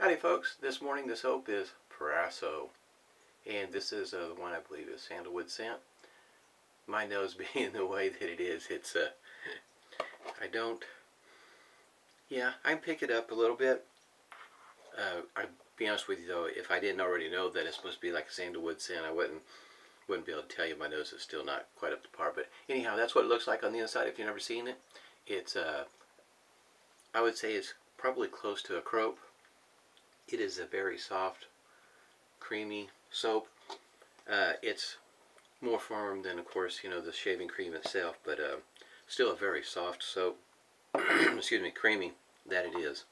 Howdy folks, this morning the soap is Proraso, and this is the one I believe is sandalwood scent. My nose being the way that it is, it's I don't, yeah, I can pick it up a little bit. I'll be honest with you though, if I didn't already know that it's supposed to be like a sandalwood scent, I wouldn't be able to tell you. My nose is still not quite up to par, but anyhow, that's what it looks like on the inside if you've never seen it. It's, I would say it's probably close to a crope. It is a very soft, creamy soap. It's more firm than, of course, you know, the shaving cream itself, but still a very soft soap. Excuse me, creamy that it is.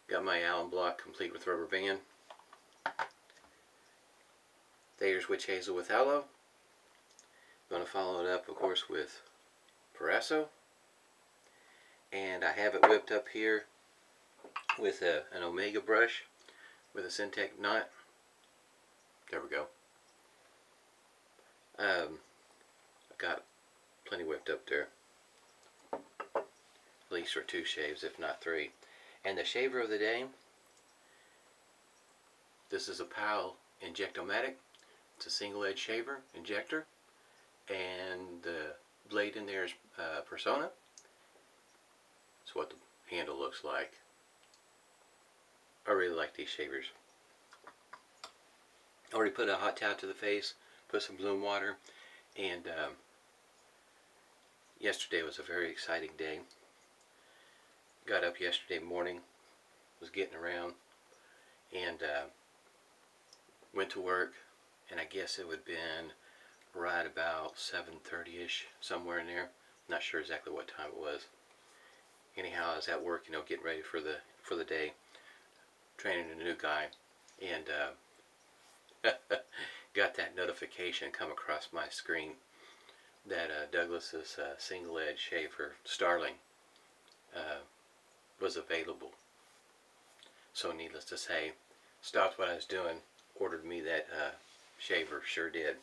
Got my alum block complete with rubber band. Thayer's Witch Hazel with aloe. Going to follow it up, of course, with Prpraso. And I have it whipped up here with an Omega brush with a Syntex knot. There we go. I got plenty whipped up there. At least for 2 shaves, if not 3. And the shaver of the day, this is a PAL Injectomatic. It's a single edge shaver, injector. And the blade in there is Personna. That's what the handle looks like. I really like these shavers. Already put a hot towel to the face, put some bloom water, and yesterday was a very exciting day. Got up yesterday morning, was getting around, and went to work, and I guess it would have been right about 7:30ish, somewhere in there. Not sure exactly what time it was. Anyhow, I was at work, you know, getting ready for the day, training a new guy, and got that notification come across my screen that Douglas's single edge shaver Starling was available. So needless to say, stopped what I was doing, ordered me that shaver. Sure did,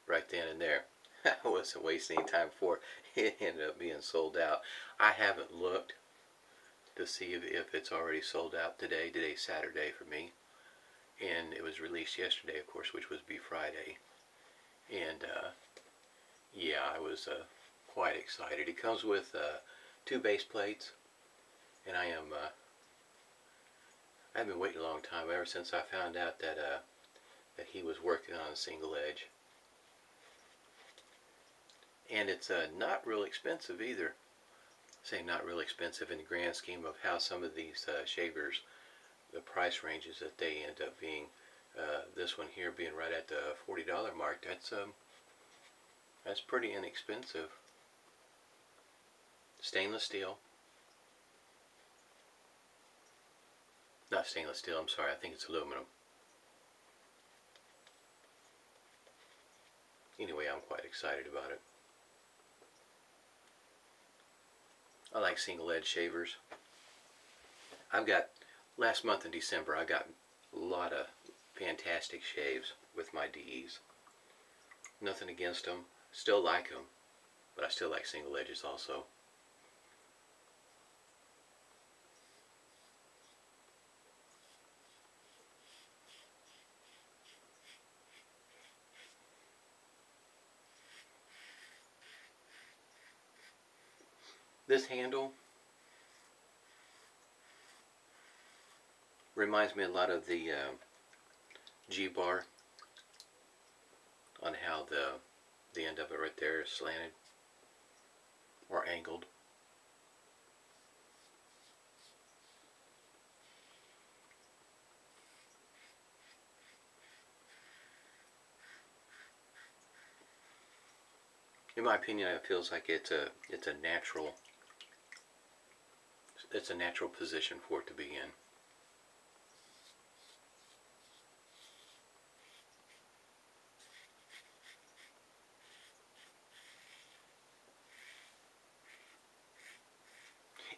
right then and there. I wasn't wasting any time for it. It ended up being sold out. I haven't looked to see if it's already sold out today. Today's Saturday for me, and it was released yesterday, of course, which was be Friday. And yeah, I was quite excited. It comes with 2 base plates, and I've been waiting a long time, ever since I found out that that he was working on a single edge. And it's not real expensive either. Say not real expensive in the grand scheme of how some of these shavers, the price ranges that they end up being. This one here being right at the $40 mark. That's pretty inexpensive. Stainless steel. Not stainless steel, I'm sorry, I think it's aluminum. Anyway, I'm quite excited about it. I like single edge shavers. I've got, last month in December, I got a lot of fantastic shaves with my DEs. Nothing against them, still like them, but I still like single edges also. This handle reminds me a lot of the G-bar, on how the end of it right there is slanted or angled. In my opinion, it feels like it's a natural position for it to be in.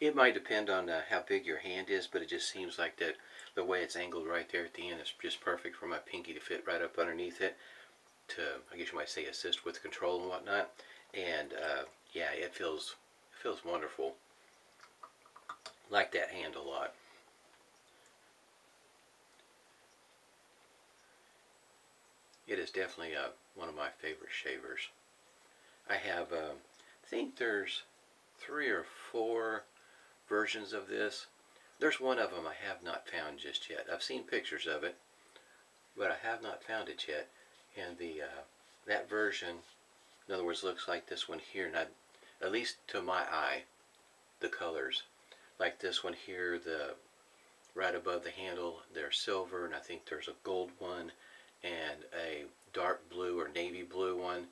It might depend on how big your hand is, but it just seems like that the way it's angled right there at the end is just perfect for my pinky to fit right up underneath it to, I guess you might say, assist with control and whatnot. And yeah, it feels wonderful. Like that hand a lot. It is definitely one of my favorite shavers. I have, I think there's 3 or 4 versions of this. There's one of them I have not found just yet. I've seen pictures of it, but I have not found it yet. And the that version, in other words, looks like this one here. And at least to my eye, the colors, like this one here, the right above the handle, they're silver, and I think there's a gold one, and a dark blue or navy blue one,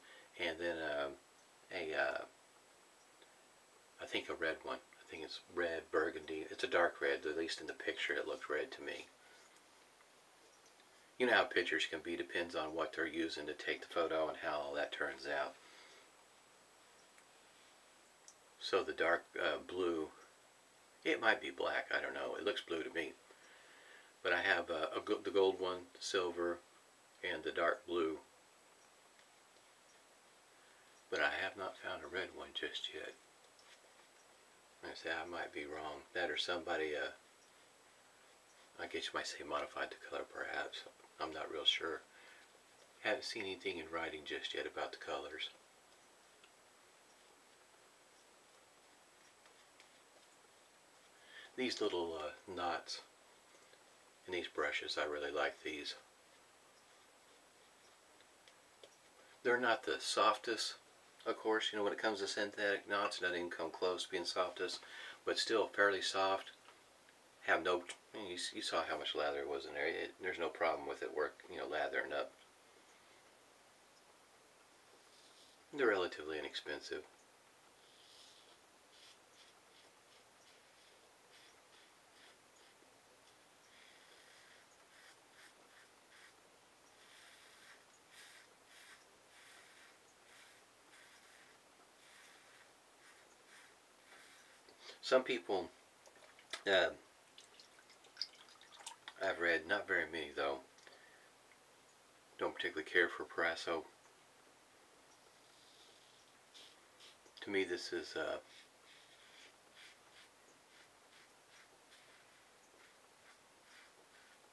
and then I think a red one. I think it's red burgundy. It's a dark red, at least in the picture it looked red to me. You know how pictures can be, depends on what they're using to take the photo and how all that turns out. So the dark blue, it might be black, I don't know, it looks blue to me. But I have the gold one, silver, and the dark blue. But I have not found a red one just yet. I say I might be wrong. That or somebody, I guess you might say modified the color perhaps. I'm not real sure. Haven't seen anything in writing just yet about the colors. These little knots in these brushes, I really like these. They're not the softest, of course, you know, when it comes to synthetic knots, it doesn't even come close to being softest, but still fairly soft. Have no, you saw how much lather was in there. There's no problem with it lathering up. They're relatively inexpensive. Some people, I've read, not very many though, don't particularly care for Prpraso. To me, this is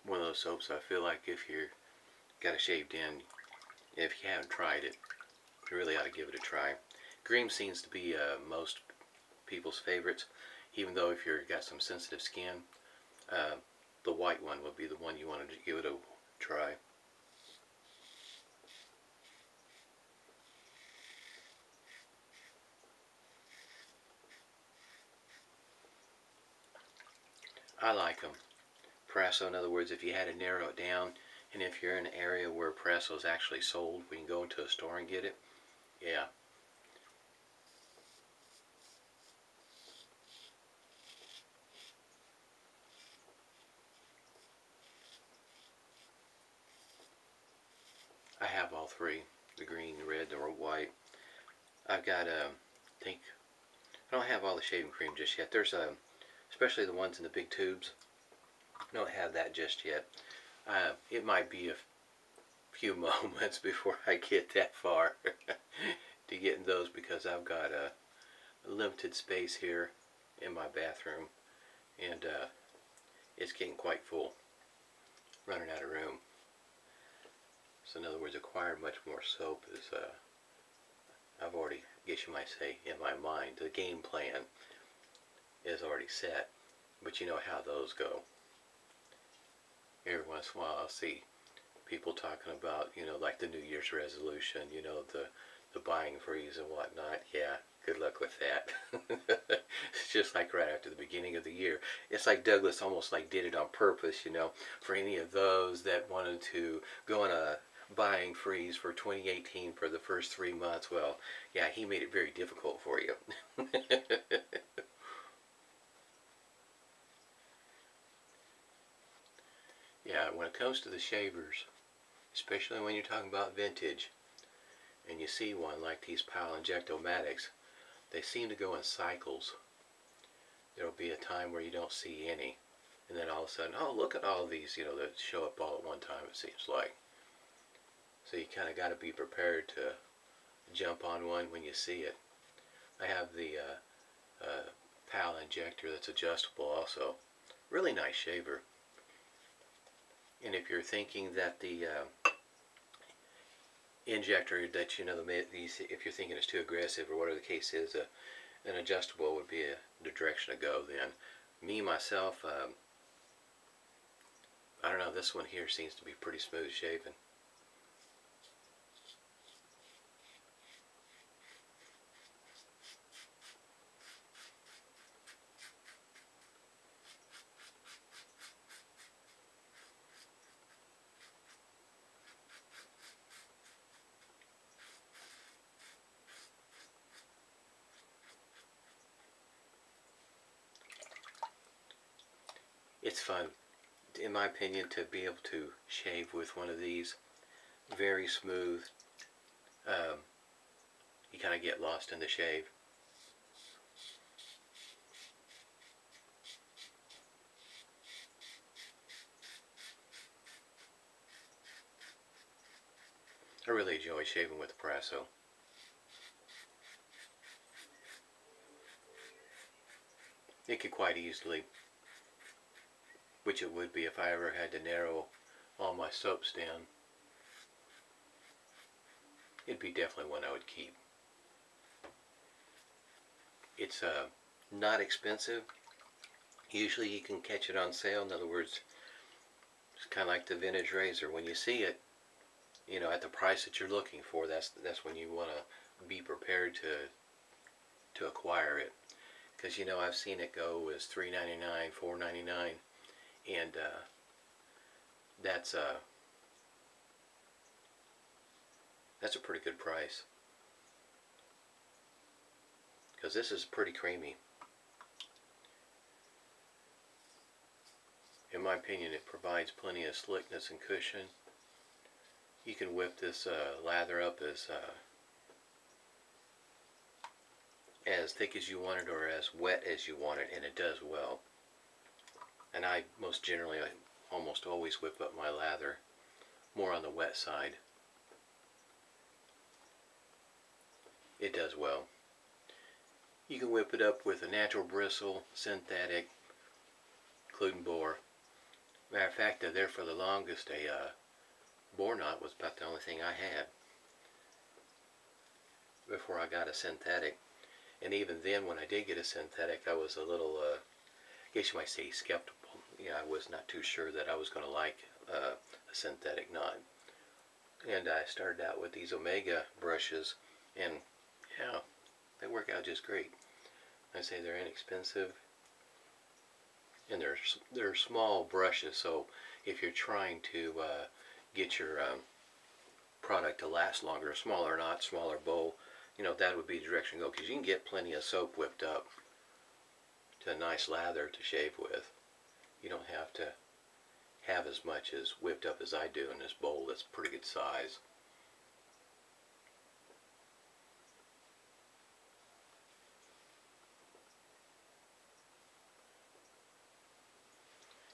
one of those soaps I feel like if you got a shaved in, if you haven't tried it, you really ought to give it a try. Green seems to be most people's favorites, even though if you've got some sensitive skin, the white one would be the one you want to give it a try. I like them. Prpraso, in other words, if you had to narrow it down, and if you're in an area where Prpraso is actually sold, we can go into a store and get it. Yeah. I have all 3, the green, the red, or white. I've got, I think, I don't have all the shaving cream just yet. There's, especially the ones in the big tubes. I don't have that just yet. It might be a few moments before I get that far to getting those, because I've got a limited space here in my bathroom, and it's getting quite full, running out of room. So in other words, acquire much more soap is, I've already, I guess you might say, in my mind, the game plan is already set, but you know how those go. Every once in a while I'll see people talking about, like the New Year's resolution, the buying freeze and whatnot. Yeah, good luck with that. It's just like right after the beginning of the year. It's like Douglas almost like did it on purpose, for any of those that wanted to go on a buying freeze for 2018 for the first 3 months. Well, yeah, he made it very difficult for you. Yeah, when it comes to the shavers, especially when you're talking about vintage, and you see one like these Injectomatics, they seem to go in cycles. There'll be a time where you don't see any, and then all of a sudden, oh, look at all these, that show up all at one time, it seems like. So you kind of got to be prepared to jump on one when you see it. I have the PAL injector that's adjustable also. Really nice shaver. And if you're thinking that the injector that, you know, if you're thinking it's too aggressive or whatever the case is, an adjustable would be the direction to go then. Me, myself, I don't know, this one here seems to be pretty smooth shaven. It's fun, in my opinion, to be able to shave with one of these. Very smooth. You kind of get lost in the shave. I really enjoy shaving with the Prpraso. It could quite easily, which it would be if I ever had to narrow all my soaps down, it'd be definitely one I would keep. It's not expensive. Usually you can catch it on sale. In other words, it's kind of like the vintage razor. When you see it, you know, at the price that you're looking for, that's when you want to be prepared to acquire it. Because, you know, I've seen it go as $3.99, $4.99, and that's a pretty good price. Because this is pretty creamy. In my opinion, it provides plenty of slickness and cushion. You can whip this lather up as thick as you want it or as wet as you want it, and it does well. And I almost always whip up my lather more on the wet side. It does well. You can whip it up with a natural bristle, synthetic, including boar. Matter of fact, there for the longest, a boar knot was about the only thing I had before I got a synthetic. And even then, when I did get a synthetic, I was a little, I guess you might say, skeptical. Yeah, I was not too sure that I was going to like a synthetic knot. And I started out with these Omega brushes, and yeah, they work out just great. I say they're inexpensive, and they're small brushes. So if you're trying to get your product to last longer, a smaller knot, smaller bowl, you know, that would be the direction to go, because you can get plenty of soap whipped up to a nice lather to shave with. You don't have to have as much as whipped up as I do in this bowl. That's pretty good size.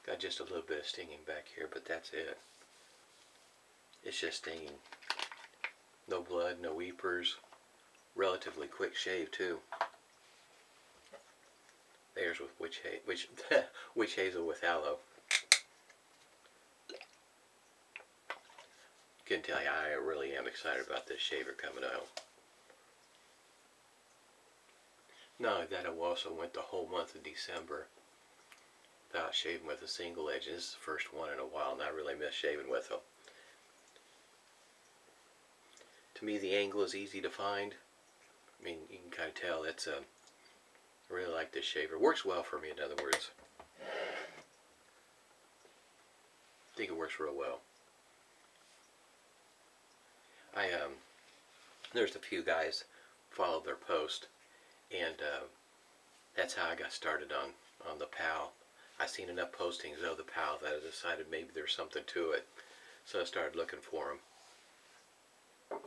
Got just a little bit of stinging back here, but that's it. It's just stinging. No blood, no weepers. Relatively quick shave too. There's with witch hazel with aloe. Can tell you, I really am excited about this shaver coming out. Not only that, I also went the whole month of December without shaving with a single edge. This is the first one in a while, and I really miss shaving with them. To me, the angle is easy to find. I mean, you can kind of tell it's I really like this shaver. Works well for me, in other words. I think it works real well. There's a few guys follow their post, and that's how I got started on the PAL. I seen enough postings of the PAL that I decided maybe there's something to it, so I started looking for them.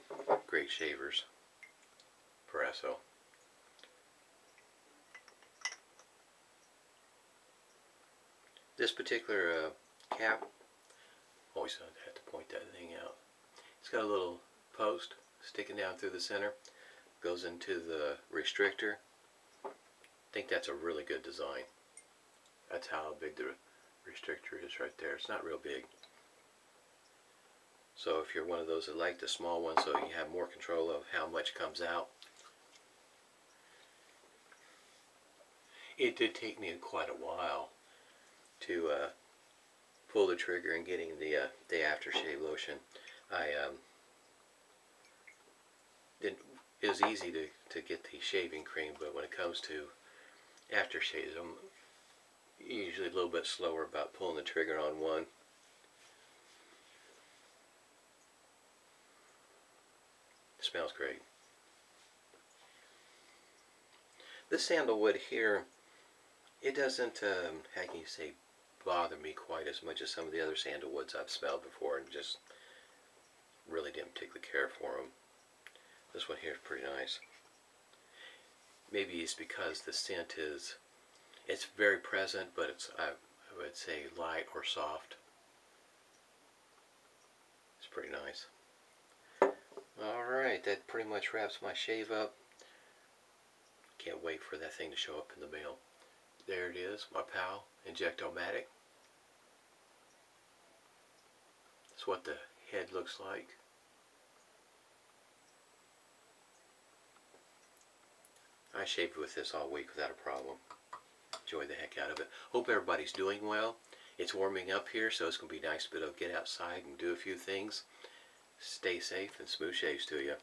Great shavers. Prpraso. This particular cap, always have to point that thing out. It's got a little post sticking down through the center, goes into the restrictor. I think that's a really good design. That's how big the restrictor is right there. It's not real big. So if you're one of those that like the small one so you have more control of how much comes out. It did take me quite a while to pull the trigger and getting the aftershave lotion. It was easy to get the shaving cream, but when it comes to aftershaves, I'm usually a little bit slower about pulling the trigger on one. It smells great. This sandalwood here, it doesn't, how can you say, bother me quite as much as some of the other sandalwoods I've smelled before and just really didn't particularly care for them. This one here is pretty nice. Maybe it's because the scent is, it's very present, but it's, I would say, light or soft. It's pretty nice. Alright, that pretty much wraps my shave up. Can't wait for that thing to show up in the mail. There it is, my pal, Injectomatic. That's what the head looks like. I shaved with this all week without a problem. Enjoyed the heck out of it. Hope everybody's doing well. It's warming up here, so it's going to be nice to be able to get outside and do a few things. Stay safe and smooth shaves to you.